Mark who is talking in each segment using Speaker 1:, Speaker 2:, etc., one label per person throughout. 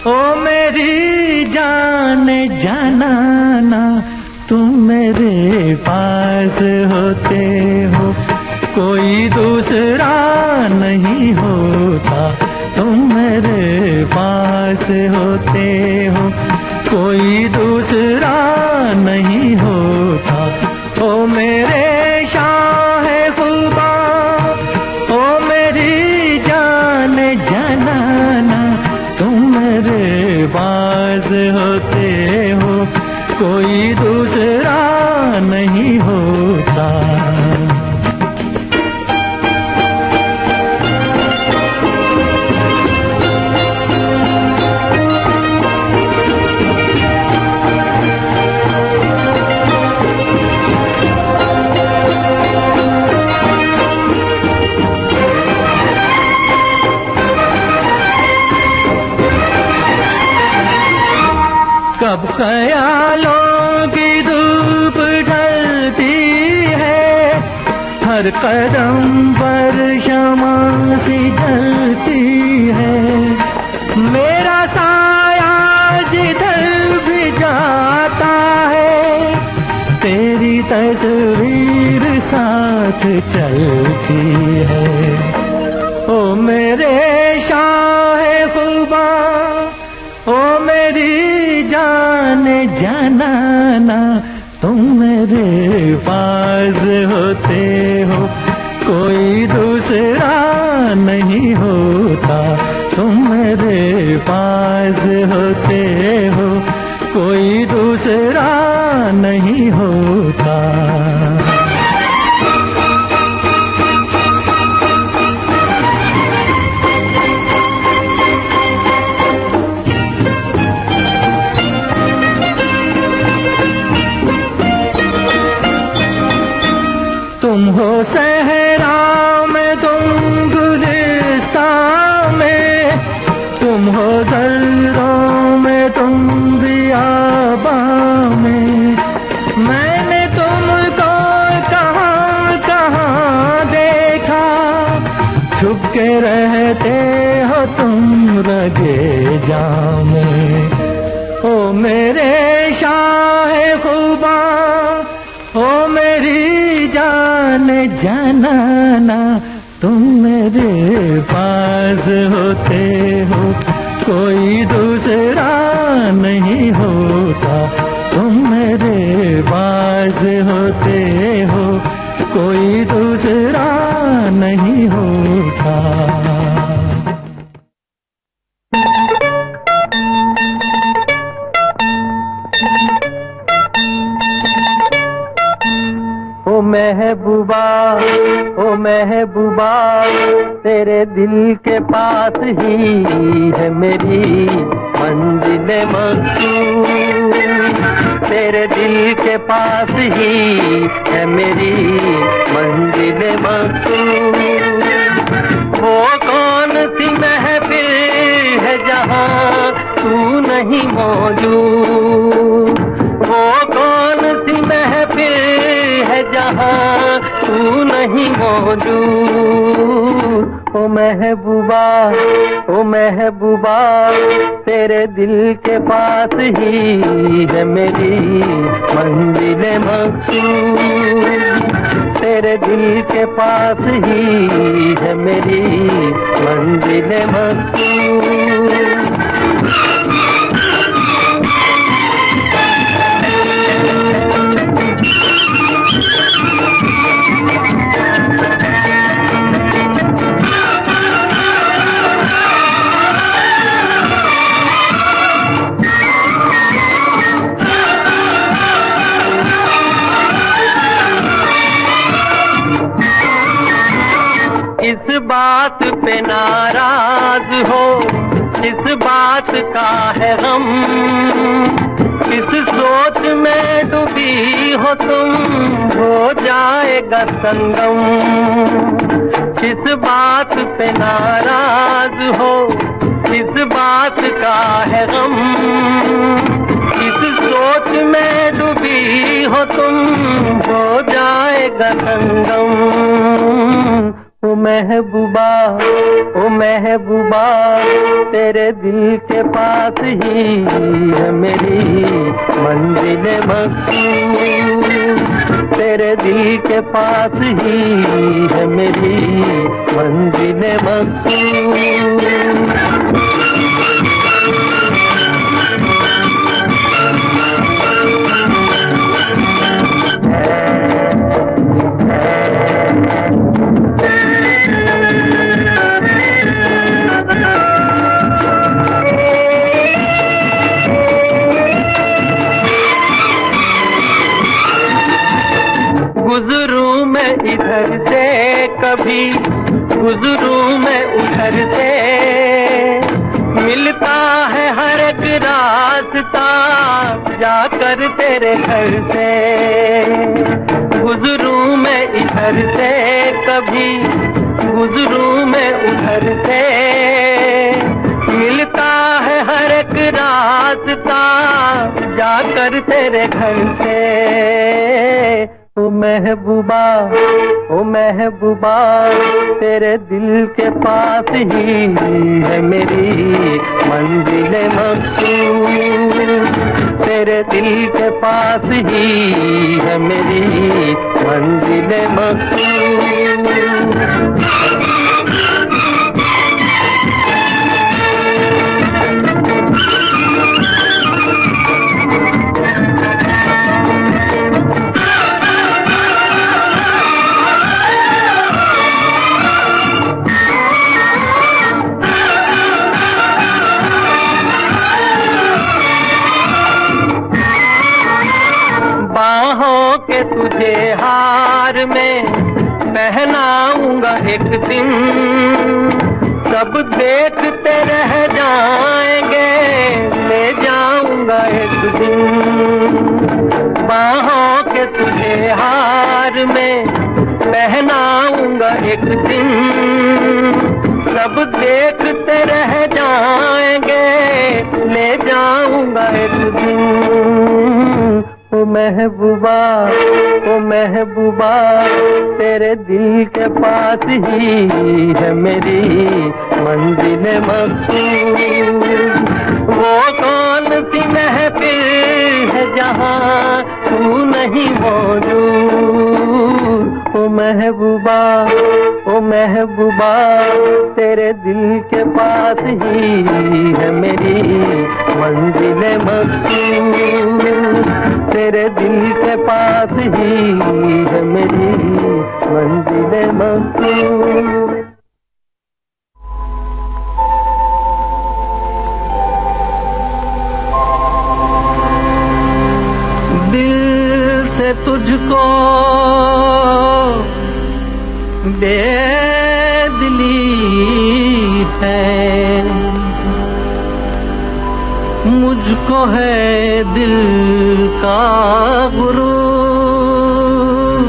Speaker 1: ओ मेरी जान जाना, तुम मेरे पास होते हो, कोई दूसरा नहीं होता। तुम मेरे पास होते हो, कोई दूसरा नहीं होता। ओ मेरे शाहे खुदा, ओ मेरी जान जाना, तुम मेरे पास होते हो, कोई दूसरा नहीं होता। कब ख्यालों की धूप ढलती है, हर कदम पर शमा सी जलती है। मेरा साया जिधर भी जाता है, तेरी तस्वीर साथ चलती है। ओ मेरे शाहे खुदा, ओ मेरी जान जाना, तुम मेरे पास होते हो, कोई दूसरा नहीं होता। तुम मेरे पास होते हो, कोई दूसरा नहीं होता। तुम हो सहरा में, तुम गुलिस्तान में, तुम हो दर्रों में, तुम बियाबां में। मैंने तुमको कहाँ कहाँ देखा, छुप के रहते हो तुम रगे जामे। ओ मेरे शाहे खुदा, ओ मेरी जान जाना, तुम मेरे पास होते हो, कोई दूसरा नहीं होता। तुम मेरे पास होते हो, कोई दूसरा नहीं होता। ओ महबूबा, ओ महबूबा, तेरे दिल के पास ही है मेरी मंजिल मकसूद। तेरे दिल के पास ही है मेरी मंजिल मकसूद। वो कौन सी महफिल है जहाँ तू नहीं मौजूद, वो कौन सी महफिल है जहाँ तू नहीं मौजूद। ओ महबूबा, ओ महबूबा, तेरे दिल के पास ही है मेरी मंजिल मकसूद। तेरे दिल के पास ही है मेरी मंजिल मकसूद। इस बात पे नाराज हो, इस बात का है गम, इस सोच में डूबी हो तुम, हो जाएगा संगम। इस बात पे नाराज हो, इस बात का है गम, इस सोच में डूबी हो तुम, हो जाएगा संगम। ओ महबूबा, ओ महबूबा, तेरे दिल के पास ही है मेरी मंजिल मक़सूद। तेरे दिल के पास ही है मेरी मंजिल मक़सूद। गुजरूं मैं इधर से कभी, गुजरूं मैं उधर से, मिलता है हर एक रास्ता जाकर तेरे घर से। गुजरूं मैं इधर से कभी, गुजरूं मैं उधर से, मिलता है हर एक रास्ता जाकर तेरे घर से। ओ महबूबा, ओ महबूबा, तेरे दिल के पास ही है मेरी मंजिल मक़सूद। तेरे दिल के पास ही है मेरी मंजिल मक़सूद। बाहों के तुझे हार में पहनाऊंगा एक दिन, सब देखते रह जाएंगे ले जाऊंगा एक दिन। बाहों के तुझे हार में पहनाऊंगा एक दिन, सब देखते रह जाएंगे ले जाऊंगा एक दिन। ओ महबूबा, ओ महबूबा, तेरे दिल के पास ही है मेरी मंजिल मक़सूद। वो कौन सी महफिल है जहाँ तू नहीं मौजूद। ओ महबूबा, ओ महबूबा, तेरे दिल के पास ही है मेरी मंजिल मक़सूद। तेरे दिल के पास ही है मेरी मंजिल मक़सूद। दिल से तुझको बेदिली है, मुझको है दिल का गुरूर।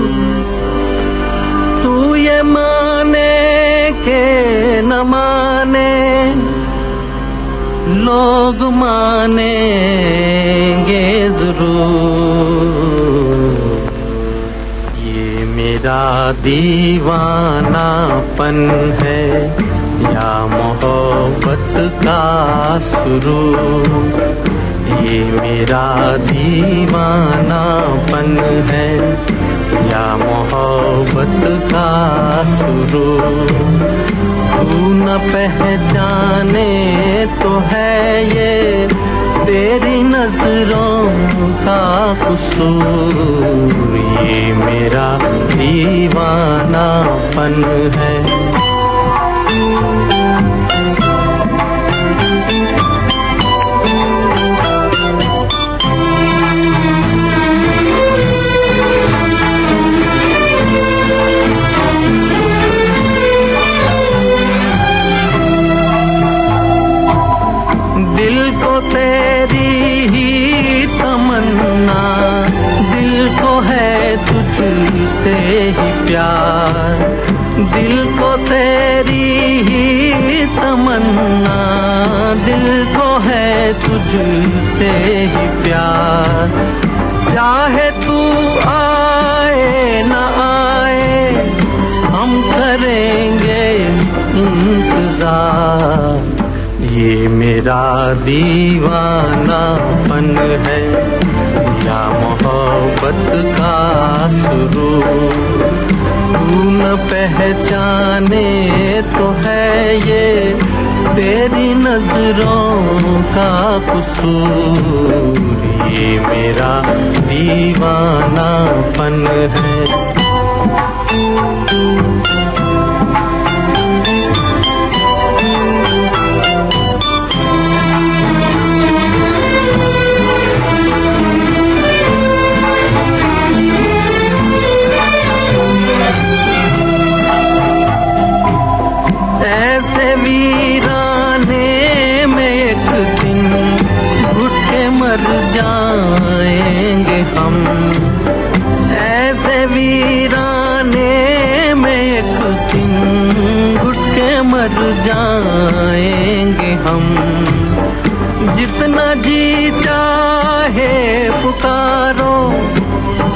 Speaker 1: तू ये माने के न माने, लोग मानेंगे जरूर। ये मेरा दीवानापन है या मोहब्बत का सुरूर। ये मेरा दीवानापन है या मोहब्बत का सुरूर। तू न पहचाने तो है ये तेरी नजरों का कसूर। ये मेरा दीवानापन है। दिल को तेरी ही तमन्ना, दिल को है तुझसे ही प्यार। दिल को तेरी ही तमन्ना, दिल को है तुझसे ही प्यार। चाहे तू आए न आए हम करेंगे इंतजार। ये मेरा दीवानापन है या मोहब्बत का सुरूर। तू न पहचाने तो है ये तेरी नजरों का कसूर। ये मेरा दीवानापन है। ऐसे वीराने में एक दिन घुट के मर जाएंगे हम। ऐसे वीराने में एक दिन घुट के मर जाएंगे हम। जितना जी चाहे पुकारो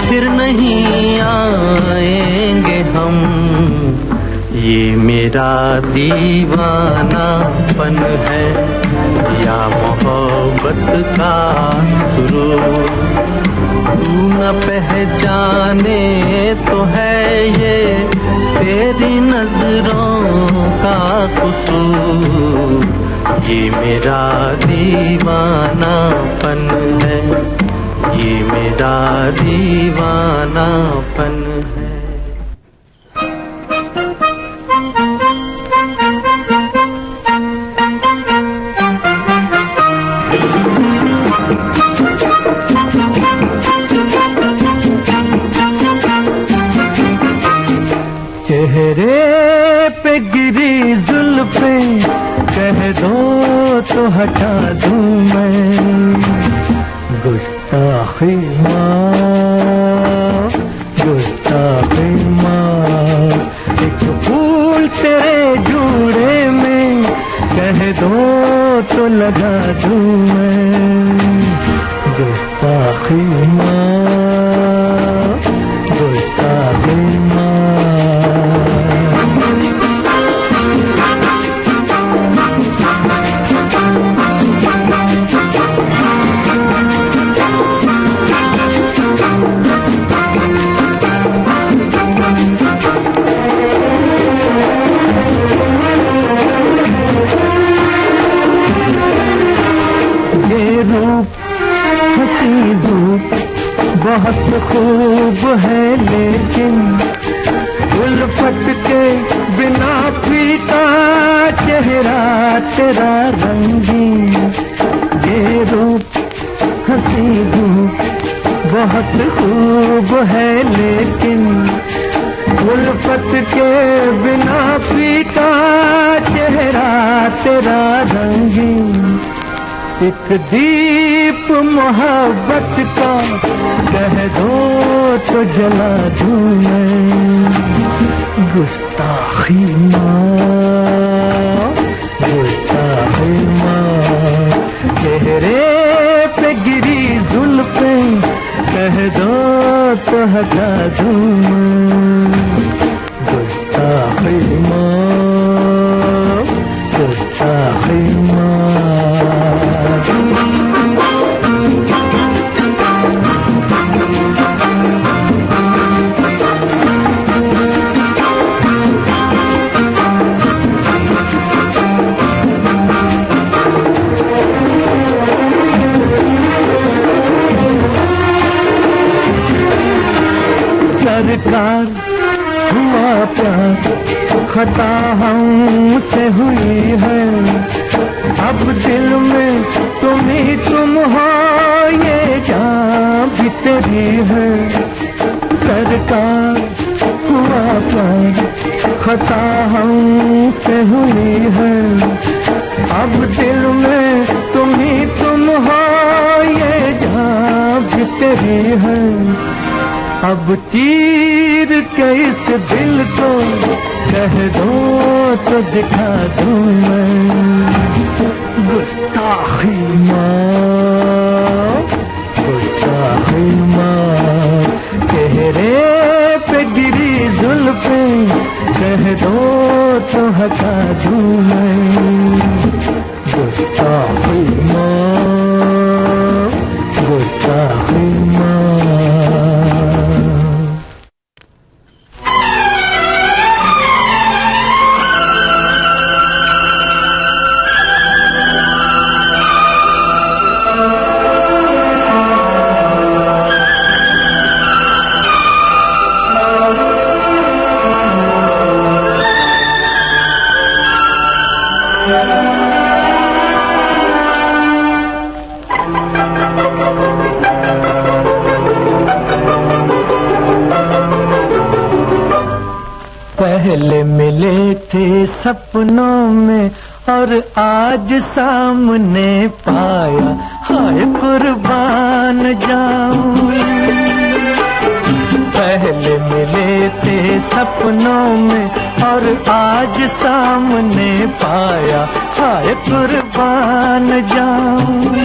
Speaker 1: फिर नहीं आएंगे हम। ये मेरा दीवानापन है या मोहब्बत का सुरूर। तू न पहचाने तो है ये तेरी नजरों का कसूर। ये मेरा दीवानापन है, ये मेरा दीवानापन है। चेहरे पे गिरी जुल्फें कह दो तो हटा दूं मैं। गुस्ताखी माँ, गुस्ताखी माँ। एक फूल तेरे जूड़े में कह दो तो लगा दूं मैं। गुस्ताखी माँ, गुस्ताखी माँ। बहुत खूब है लेकिन उल्फत के बिना फीका चेहरा तेरा रंगीन। ये रूप हंसी धूप बहुत खूब है लेकिन उल्फत के बिना फीका चेहरा तेरा रंगीन। एक दीप मोहब्बत का कह दो तो जला दूं मैं। गुस्ताखी माँ, गुस्ताखी माँ। चेहरे पे गिरी जुल्फें कह दो तो हटा दूं मैं। गुस्ताखी माँ, गुस्ताखी माँ। सरकार हुआ प्यार खता हमसे हुई है। अब दिल में तुम ही तुम हो ये जान भी तेरी है। सरकार हुआ प्यार खता हमसे हुई है। अब दिल में तुम ही तुम हो ये जान भी तेरी है। अब चीर के इस दिल को कह दो तो दिखा दूं मैं। गुस्ताखी माँ, गुस्ताखी माँ। चेहरे पे गिरी जुल्फें कह दो हटा दूं मैं। गुस्ताखी माँ, गुस्ताखी माँ। पहले मिले थे सपनों में और आज सामने पाया, हाय कुर्बान जाऊं। पहले मिले थे सपनों में और आज सामने पाया, हाय कुर्बान जाऊं।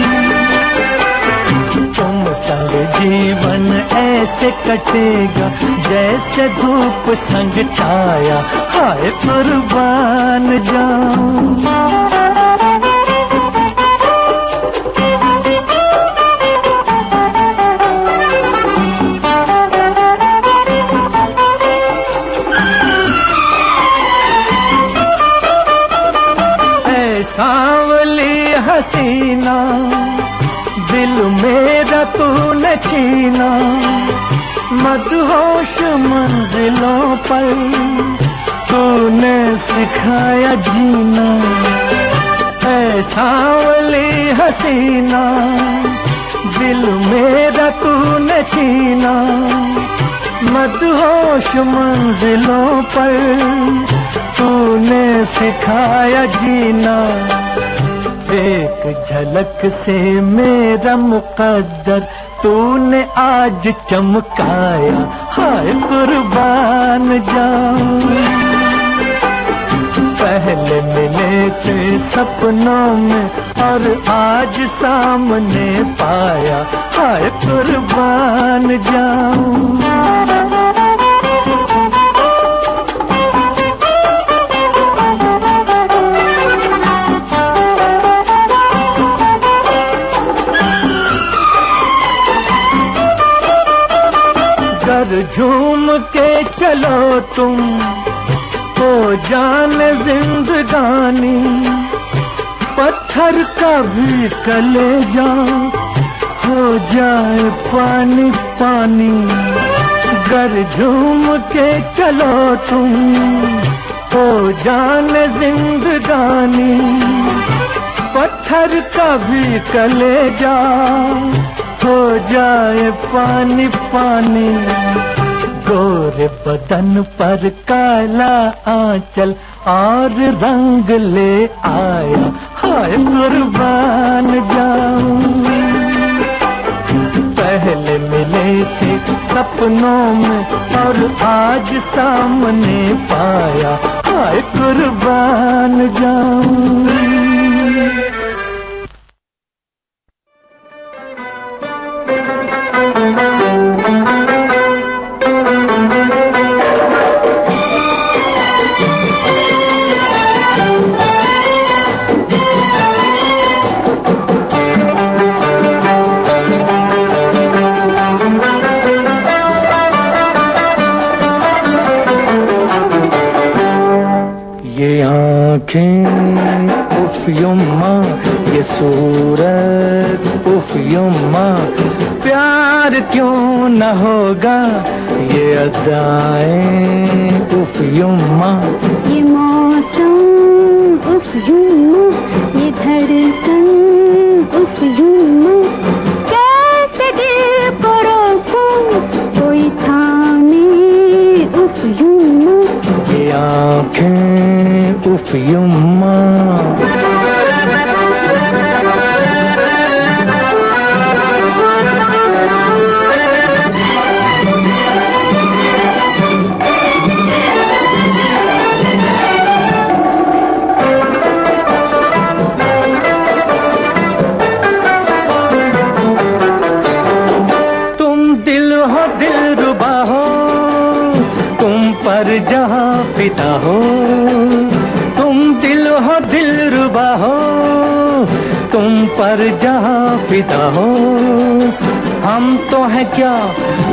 Speaker 1: तुम संग जीवन ऐसे कटेगा जैसे धूप संग छाया, हाय कुर्बान जाऊं। सांवली हसीना दिल मेरा तूने छीना, मदहोश मंजिलों पर तूने सिखाया जीना। ऐ सांवली हसीना दिल मेरा तूने छीना, मदहोश मंजिलों पर तूने सिखाया जीना। एक झलक से मेरा मुकद्दर तूने आज चमकाया, हाय कुर्बान जाऊं। पहले मिले थे सपनों में और आज सामने पाया, हाय कुर्बान जाऊं। अगर झूम के चलो तुम हो जाने जिंदगानी, पत्थर का भी कलेजा हो जाए पानी पानी। अगर झूम के चलो तुम हो जाने जिंदगानी, पत्थर का भी कलेजा हो जाए पानी पानी। गोरे बदन पर काला आंचल और रंग ले आया, हाय कुर्बान जाऊं। पहले मिले थे सपनों में और आज सामने पाया, हाय कुर्बान जाऊं। ये आँखें उफ युम्मा, ये सूरत उफ युम्मा, प्यार क्यों न होगा ये अदाएं उफ युम्मा।
Speaker 2: ये मौसम उफ युम्मा, ये धड़कन उफ युम्मा, कैसे दिल को रोकूं कोई थामे उफ युम्मा।
Speaker 1: ये आँखें उफ युम्मा।
Speaker 2: पर जहाँ फिदा हो,
Speaker 1: हो दिलरुबा हो, तुम पर जहाँ फिदा हो। हम तो हैं क्या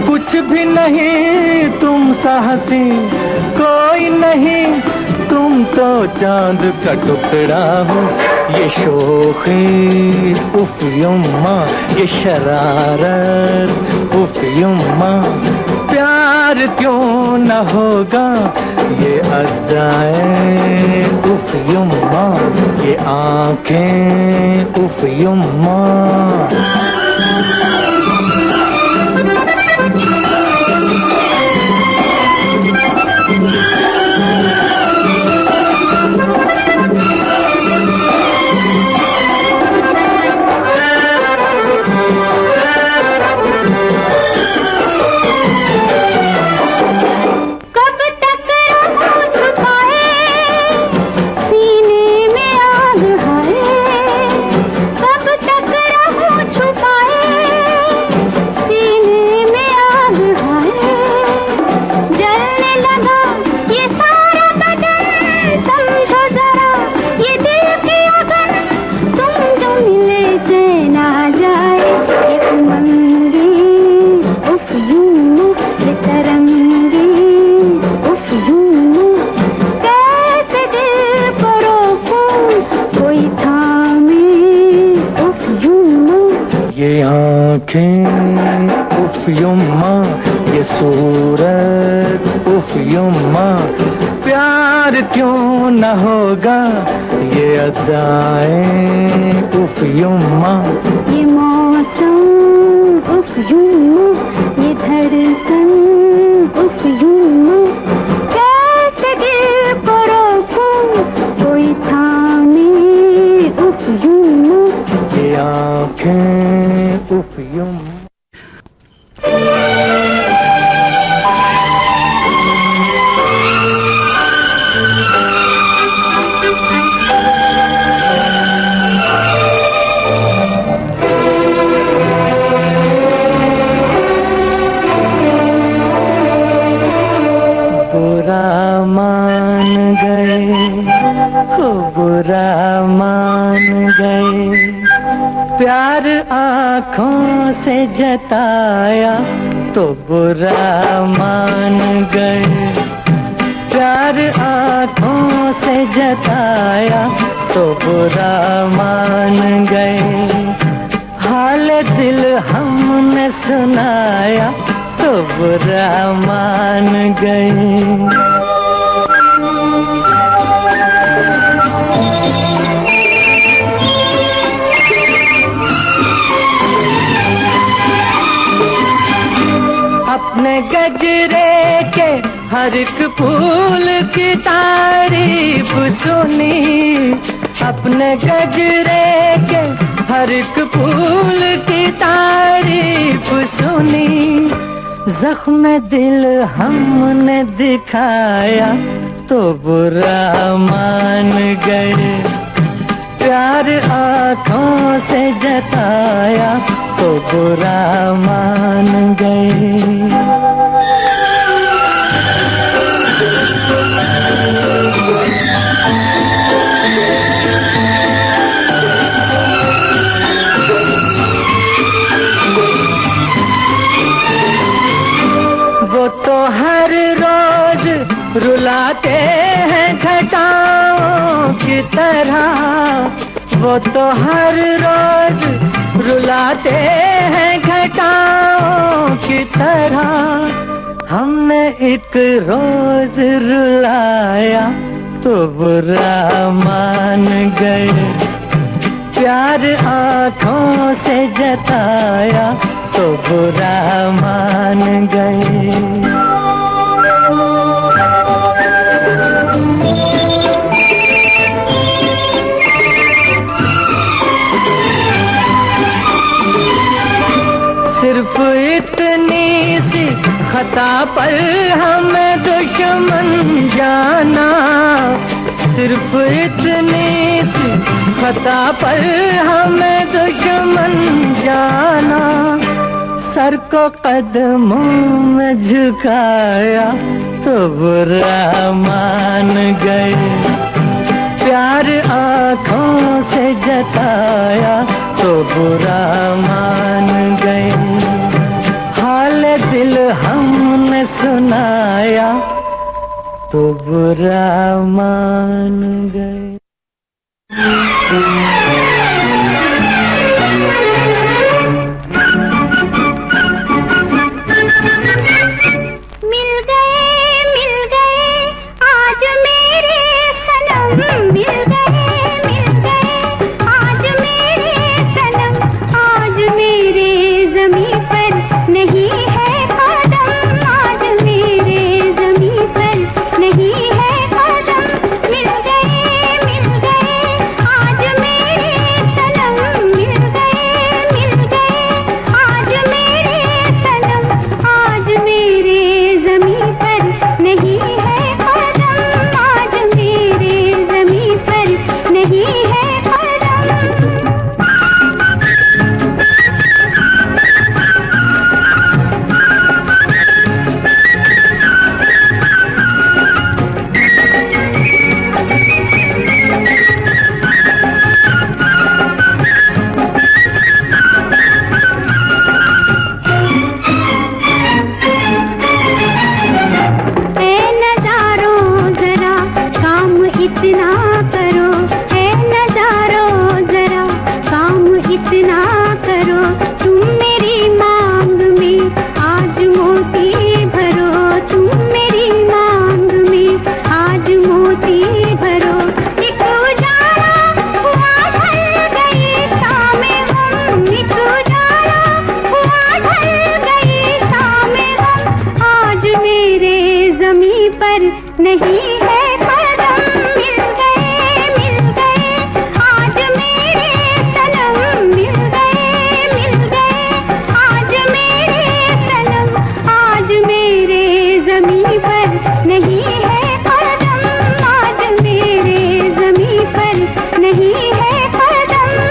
Speaker 1: कुछ भी नहीं, तुम सा हंसी कोई नहीं, तुम तो चांद का टुकड़ा हो। ये शोखी उफ युम्मा, ये शरारत उफ युम्मा, प्यार क्यों न होगा ये अदाएं उफ युम्मा, ये आंखें उफ युम्मा। ये आँखें उफ युम्मा, ये सूरत उफ युम्मा, प्यार क्यों न होगा ये अदाएं उफ युम्मा।
Speaker 2: ये मौसम उफ युम्मा, ये धड़कन उफ युम्मा, कैसे दिल को रोकूं कोई थामे उफ युम्मा।
Speaker 1: ये आँखें उफ युम्मा। बुरा मान गए हो, बुरा मान गए, प्यार आँखों से जताया तो बुरा मान गए। प्यार आँखों से जताया तो बुरा मान गए। हाल दिल हमने सुनाया तो बुरा मान गए। अपने गजरे के हर एक फूल की तारीफ सुनी, अपने गजरे के हर एक फूल की तारीफ सुनी। जख्म दिल हमने दिखाया तो बुरा मान गए। प्यार आँखों से जताया तो बुरा मान गए। वो तो हर रोज रुलाते हैं घटाओं की तरह, वो तो हर रोज रुलाते हैं घटाओं की तरह। हमने एक रोज रुलाया तो बुरा मान गए। प्यार आँखों से जताया तो बुरा मान गए। सिर्फ इतनी सी खता पर हमें दुश्मन जाना, सिर्फ इतनी सी खता पर हमें दुश्मन जाना। सर को कदमों में झुकाया तो बुरा मान गए। प्यार आँखों से जताया तो बुरा मान गए, हाल दिल हमने सुनाया तो बुरा मान गए।
Speaker 2: नहीं है कदम, मिल गए आज मेरे सनम, मिल गए आज मेरे सनम, आज मेरे ज़मीं पर नहीं है कदम, आज मेरे ज़मीं पर नहीं है कदम।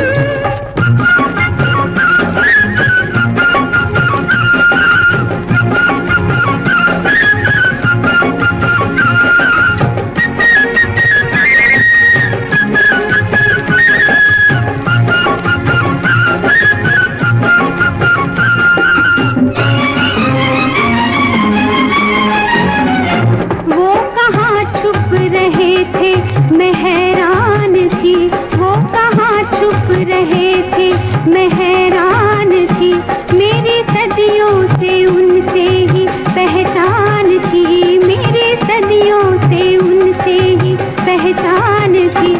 Speaker 2: मैं हैरान थी, वो कहाँ छुप रहे थे, मैं हैरान थी, मेरी सदियों से उनसे ही पहचान थी, मेरी सदियों से उनसे ही पहचान थी।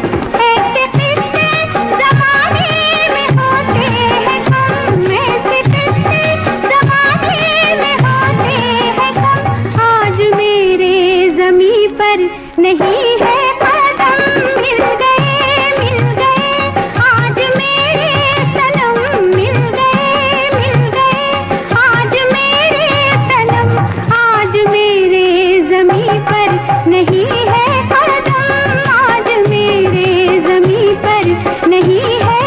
Speaker 2: ऐसे किस्से ज़माने में होते हैं कम, ऐसे किस्से ज़माने में होते हैं कम, आज मेरे ज़मीं पर नहीं है कदम, मिल गए आज मेरे सनम, मिल गए आज मेरे सनम, आज मेरे ज़मीं पर नहीं है कदम, आज मेरे ज़मीं पर नहीं है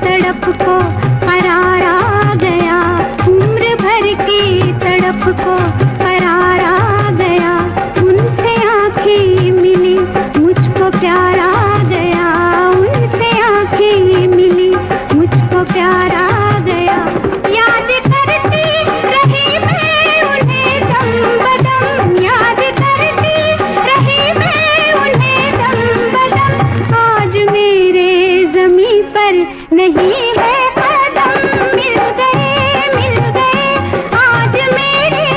Speaker 2: तड़प को करार आ गया, उम्र भर की तड़प को करार आ गया, उनसे आँखें मिली मुझको प्यार आ गया, उनसे आँखें मिली मुझको प्यार आ गया। याद करती रही मैं उन्हें दम बदम, याद करती रही मैं उन्हें दम बदम, आज मेरे ज़मीं पर नहीं है कदम, मिल गए आज मेरे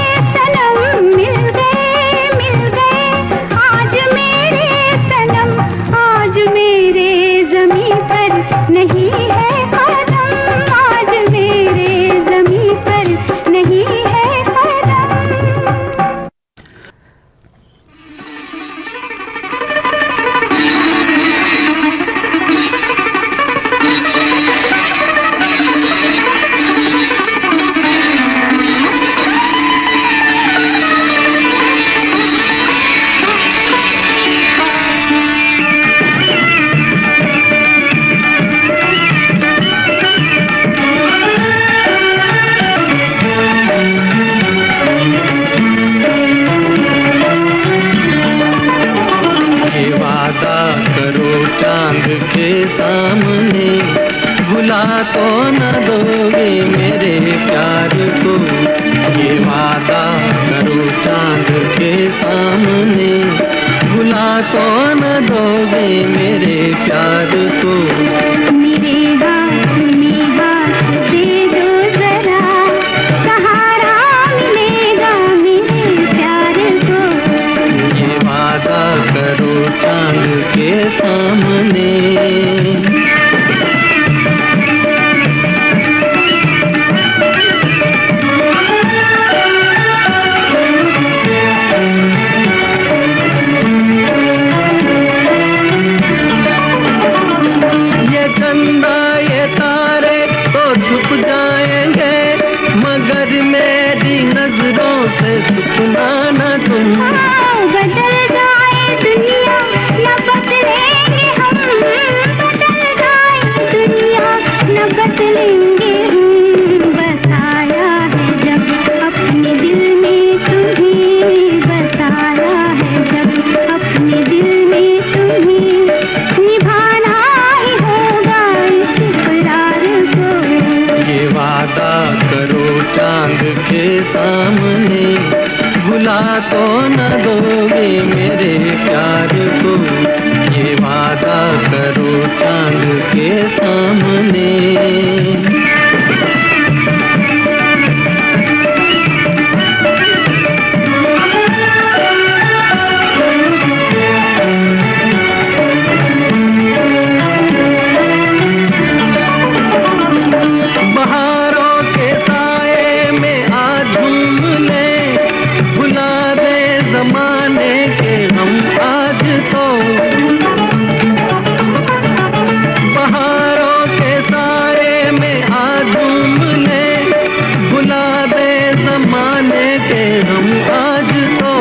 Speaker 1: वादा करो चांद के सामने, भुला तो न दोगे मेरे प्यार को।
Speaker 2: मेरे हाथ में हाथ दे दो जरा, सहारा मिलेगा मेरे प्यार को।
Speaker 1: ये वादा करो चांद के सामने। ये चंदा ये तारे तो छुप जाएंगे, मगर मेरी नजरों से छुपना न तुम।
Speaker 2: बदल जाए दुनिया न बदलेंगे हम, बदल जाए दुनिया न बदलेंगे हम। बसाया है जब अपने दिल में तुम्हें, बसाया है जब अपने दिल में तुम्हें, निभाना ही होगा इस इकरार को।
Speaker 1: ये वादा करो चांद के सामने, भुला तो न दोगे मेरे प्यार को। ये वादा करो चांद के सामने। बहारों के साए में आज झूम ले, भुला दे जमाने के हम आज तो। बहारों के साए में आज झूम ले, भुला दे जमाने के हम आज तो।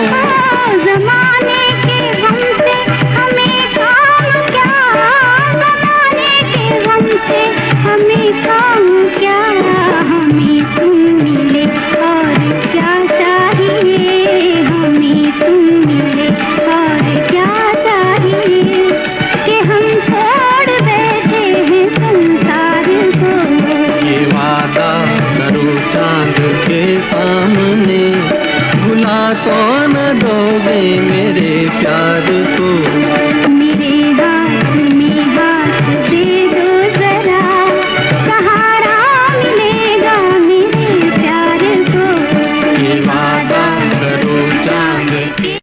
Speaker 2: ज़माने के हमसे हमें काम क्या, ज़माने के हमसे हमें काम क्या। हमें तुम मिले और क्या चाहिए, हमें तुम मिले और क्या चाहिए, कि हम छोड़ बैठे हैं संसार को।
Speaker 1: ये वादा करो चांद के सामने, भुला तो न दोगे मेरे प्यार को।
Speaker 2: मेरे हाथ में हाथ दे दो जरा, सहारा मिलेगा मेरे प्यार को।
Speaker 1: ये वादा करो चांद के।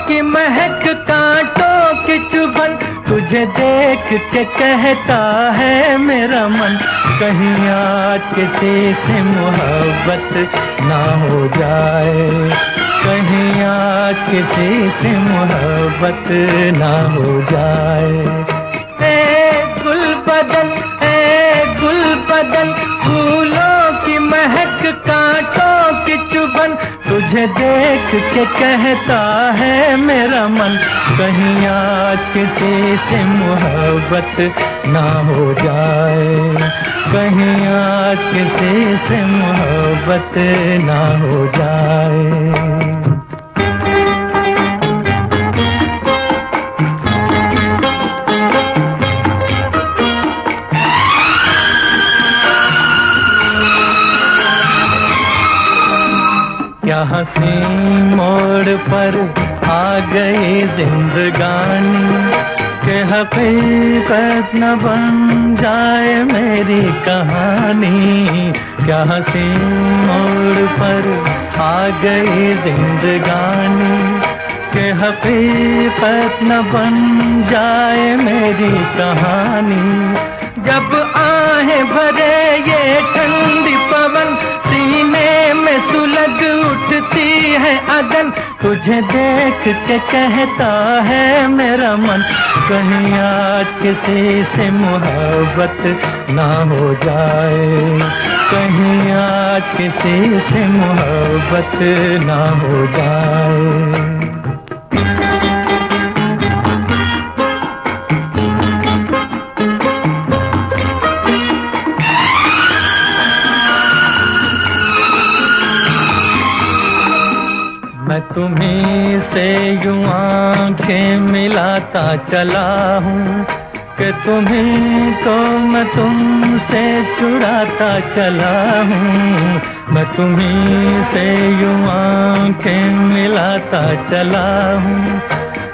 Speaker 1: की महक कांटों की चुभन, तुझे देख के कहता है मेरा मन, कहीं आज किसी से मोहब्बत ना हो जाए, कहीं आज किसी से मोहब्बत ना हो जाए। गुल बदन, फूलों की महक कांटों की चुभन, तुझे देख के कहता है मेरा मन, कहीं आज किसी से मोहब्बत ना हो जाए, कहीं आज किसी से मोहब्बत ना हो जाए। क्या हंसी मोड़ पर आ गई जिंदगानी, के हकीकत न बन जाए मेरी कहानी। क्या हंसी मोड़ पर आ गई जिंदगानी, के हकीकत न बन जाए मेरी कहानी। जब आहें भरे ये ठंडी पवन, सीने में सुलग उठती है अगन, तुझे देख के कहता है मेरा मन, कहीं आज किसी से मोहब्बत ना हो जाए, कहीं आज किसी से मोहब्बत ना हो जाए। मैं तुम्हीं से यूं आंखें मिलाता चला हूँ, कि तुम्हीं तो मैं तुमसे चुराता चला हूँ। मैं तुम्हीं से यूं आंखें मिलाता चला हूँ,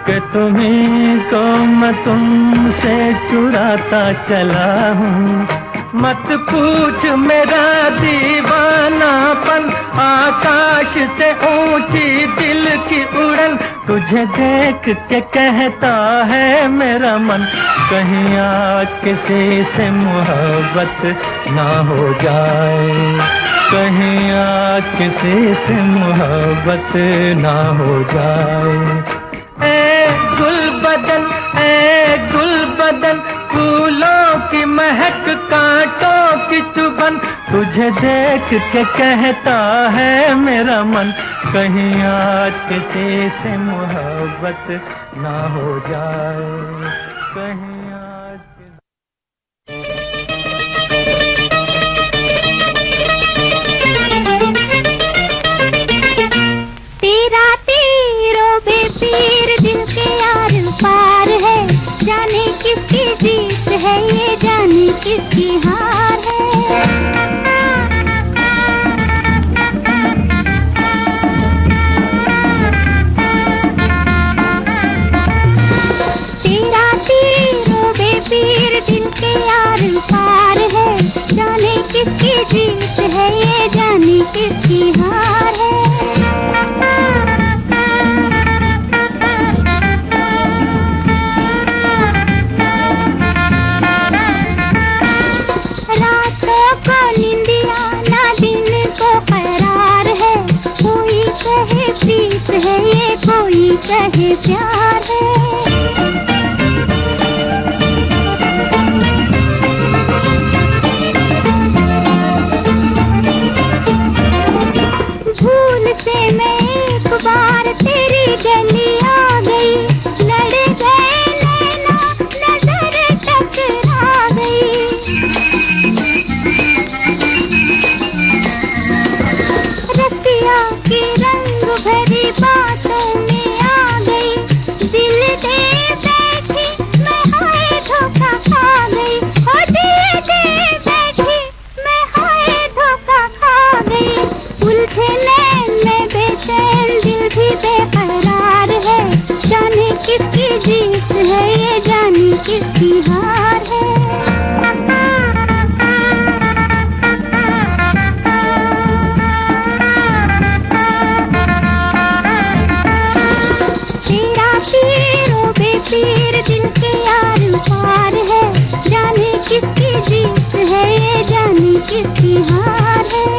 Speaker 1: कि तुम्हीं तो मैं तुमसे चुराता चला हूँ। मत पूछ मेरा दीवानापन, आकाश से ऊंची दिल की उड़न, तुझे देख के कहता है मेरा मन, कहीं आज किसी से मोहब्बत ना हो जाए, कहीं आज किसी से मोहब्बत ना हो जाए। गुल बदन, फूलों की महक कांटों की चुभन, तुझे देख के कहता है मेरा मन, कहीं आज किसी से मोहब्बत ना हो जाए, कहीं आज।
Speaker 2: तेरा तीरो बेपीर दिल के यार पार है, जाने किसकी जीत है ये जाने किसकी हार है। तेरा तीरो बेपीर दिल के यार पार है, जाने किसकी जीत है ये जाने किसकी हार है। प्रीत है ये कोई कहे प्यार है। भूल से मैं एक बार तेरी गली आ गई, लड़ गए नैना नजर टकरा गई। रसिया की रंग भरी बातों में आ गई, दिल दे बैठी मैं हाय धोखा खा गई। ओ दिल दे बैठी मैं हाय धोखा खा गई। उलझे नैन में बेचैन दिल भी बेकरार है, जाने किसकी जीत है ये जाने किसकी हार है। तीर दिल के यार पार है, जाने किसकी जीत है, ये जाने किसकी हार है।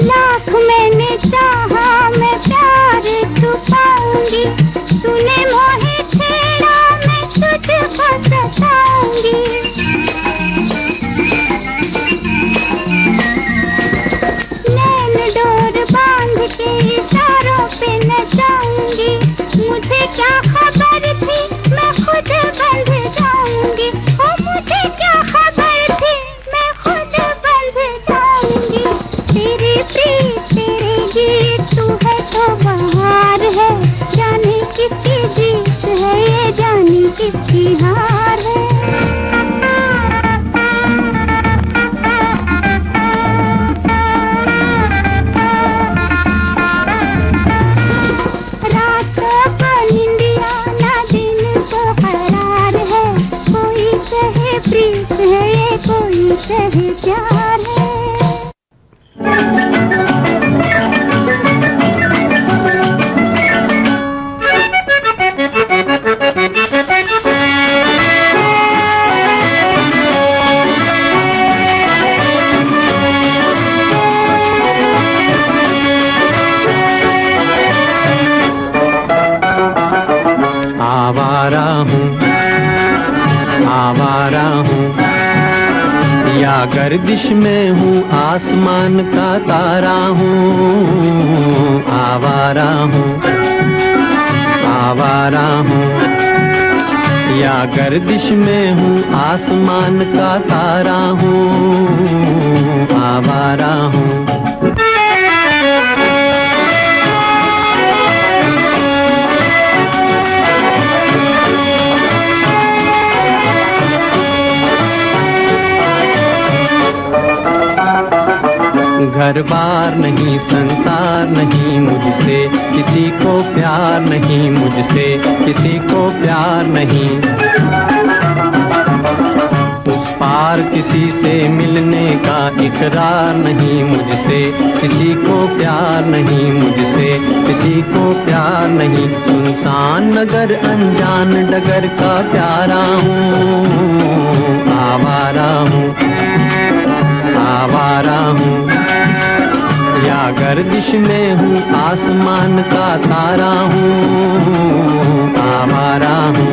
Speaker 2: लाख मैंने चाहा मैं प्यार छुपाऊंगी, तूने मोहे छेड़ा मैं तुझको सताऊंगी। नैन डोर बांध के इशारों पे नचाऊंगी, मुझे क्या खबर थी मैं खुद बंध जाऊंगी। ओ मुझे क्या खबर थी मैं खुद बंध जाऊंगी। तेरी प्रीत तेरे गीत तू है तो बहार है, जाने किसकी जीत है, ये जाने किसकी हार है। रातों को निंदिया ना दिन को करार है, कोई कहे प्रीत है, ये कोई कहे प्यार है।
Speaker 1: आवारा हूँ या गर्दिश में हूँ, आसमान का तारा हूँ। आवारा हूँ या गर्दिश में हूँ, आसमान का तारा हूँ। आवारा हूँ। घर बार नहीं, संसार नहीं मुझसे, किसी को प्यार नहीं मुझसे, किसी को प्यार नहीं। उस पार किसी से मिलने का इकरार नहीं मुझसे, किसी को प्यार नहीं मुझसे, किसी को प्यार नहीं। सुनसान नगर अनजान डगर का प्यारा हूँ। आवारा हूँ, आवारा हूँ या गर्दिश में हूँ, आसमान का तारा हूँ। आवारा हूँ।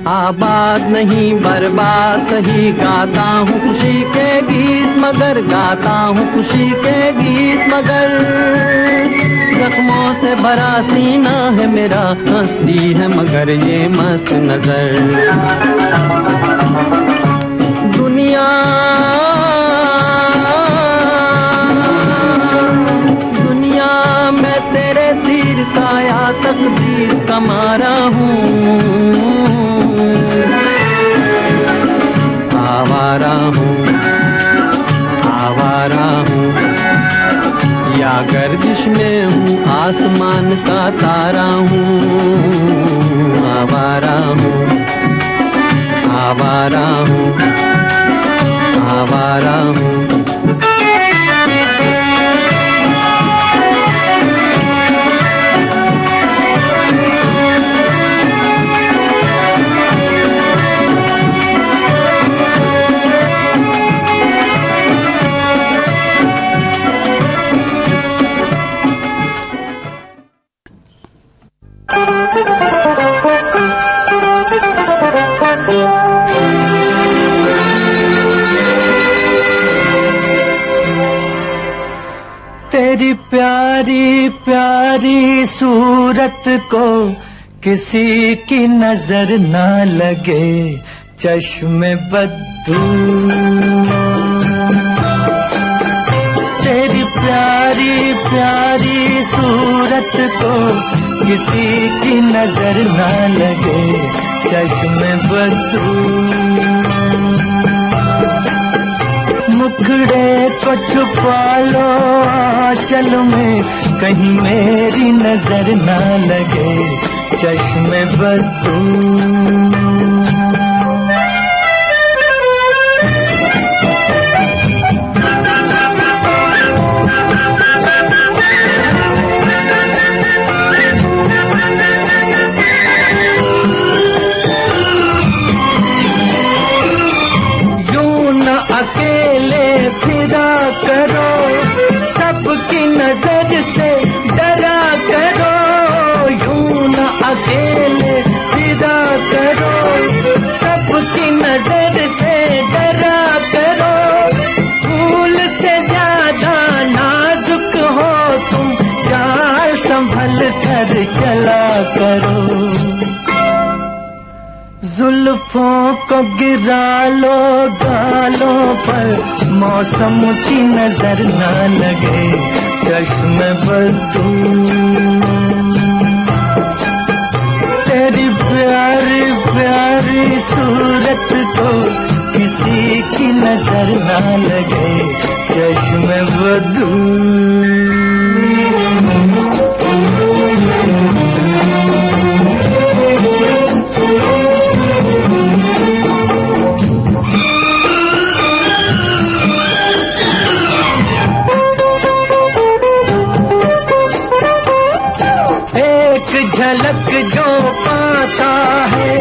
Speaker 1: आबाद नहीं बर्बाद सही, गाता हूँ खुशी के गीत मगर, गाता हूँ खुशी के गीत मगर। जख्मों से भरा सीना है मेरा, हंसती है मगर ये मस्त नजर। दुनिया मैं तेरे तीर का या तकदीर का मारा हूँ। आवारा हूँ, आवारा हूँ या गर्दिश में हूँ, आसमान का तारा हूँ। आवारा हूँ, आवारा हूँ, आवारा हूँ। तेरी प्यारी प्यारी सूरत को किसी की नजर ना लगे, चश्मे बद्दू। तेरी प्यारी प्यारी प्यारी सूरत को किसी की नजर ना लगे चश्मे बदू। मुखड़े को छुपा लो आंचल में कहीं मेरी नजर ना लगे चश्मे बदू। अकेले फिरा करो सबकी नजर से डरा करो। यूं न अकेले फिरा करो सबकी नजर से डरा करो। फूल से ज्यादा नाजुक हो तुम चाल संभल कर चला करो। जुल्फों को गिरा लो गालों पर मौसम की नजर ना लगे चश्मे बदू। तेरी प्यारी प्यारी सूरत को किसी की नजर ना लगे चश्मे बदू। झलक जो पाता है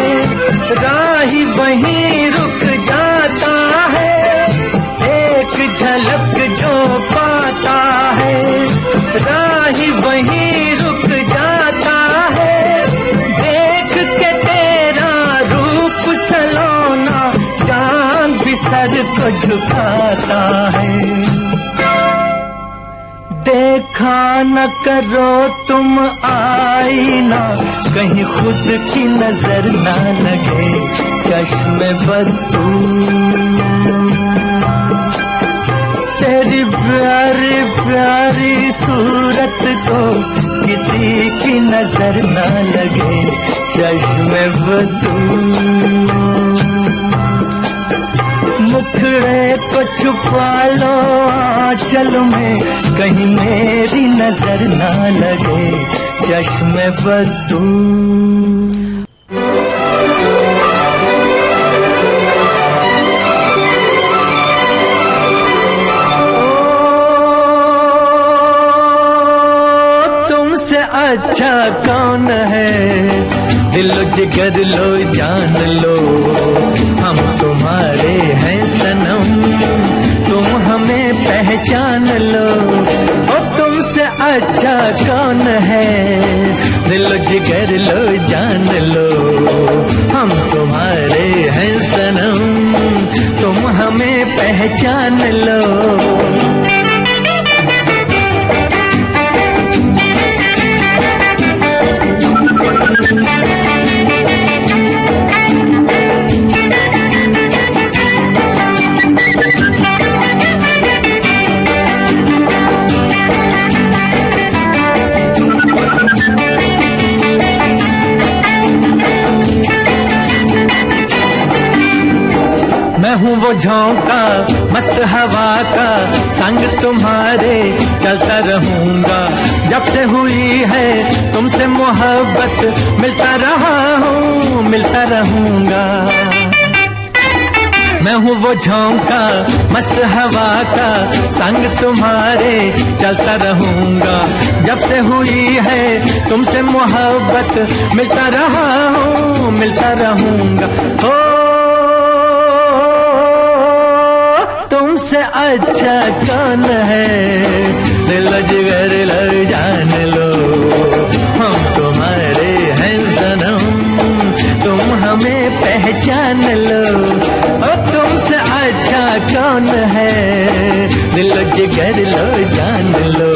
Speaker 1: राही वहीं रुक जाता है। एक झलक जो पाता है राही वहीं रुक जाता है। देख के तेरा रूप सलोना चांद भी सर को झुकाता है। देखा न करो तुम आईना कहीं खुद की नजर ना लगे चश्मे बदू। तेरी प्यारी प्यारी सूरत को किसी की नजर ना लगे चश्मे बदू। मुखड़े को छुपा लो आंचल में कहीं मेरी नजर ना लगे चश्मे बदू। तुमसे अच्छा कौन है दिलो जिगर लो जान लो हम तुम्हारे हैं सनम तुम हमें पहचान लो। ओ तुमसे अच्छा कौन है दिलो जिगर लो जान लो हम तुम्हारे हैं सनम तुम हमें पहचान लो। मैं हूँ वो झोंका मस्त हवा का संग तुम्हारे चलता रहूंगा। जब से हुई है तुमसे मोहब्बत मिलता रहा हूँ मिलता रहूंगा। मैं हूँ वो झोंका मस्त हवा का संग तुम्हारे चलता रहूंगा। जब से हुई है तुमसे मोहब्बत मिलता रहा हूँ मिलता रहूंगा। ओ तुमसे अच्छा कौन है दिल जिगर लग जान लो हम तुम्हारे हैं सनम तुम हमें पहचान लो। ओ तुमसे अच्छा कौन है दिल जिगर लो जान लो